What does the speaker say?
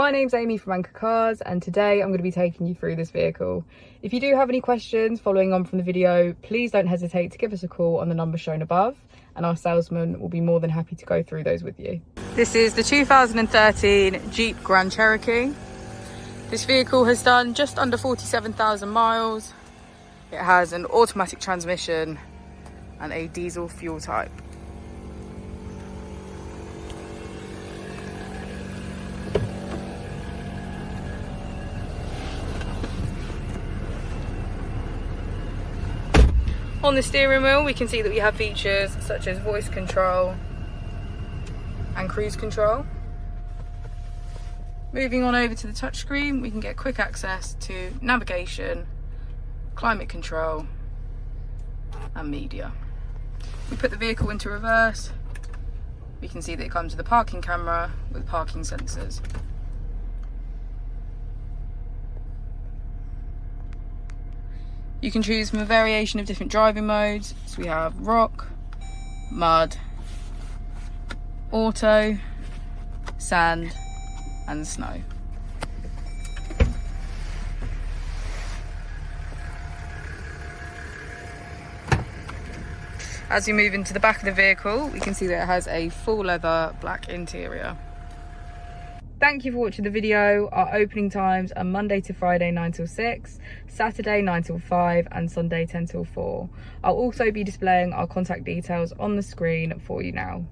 My name's Amy from Anchor Cars, and today I'm going to be taking you through this vehicle. If you do have any questions following on from the video, please don't hesitate to give us a call on the number shown above, and our salesman will be more than happy to go through those with you. This is the 2013 Jeep Grand Cherokee. This vehicle has done just under 47,000 miles. It has an automatic transmission and a diesel fuel type. On the steering wheel, we can see that we have features such as voice control and cruise control. Moving on over to the touchscreen, we can get quick access to navigation, climate control and media. We put the vehicle into reverse. We can see that it comes with a parking camera with parking sensors. You can choose from a variation of different driving modes. So we have rock, mud, auto, sand and snow. As we move into the back of the vehicle, we can see that it has a full leather black interior. Thank you for watching the video. Our opening times are Monday to Friday 9 till 6, Saturday 9 till 5 and Sunday 10 till 4. I'll also be displaying our contact details on the screen for you now.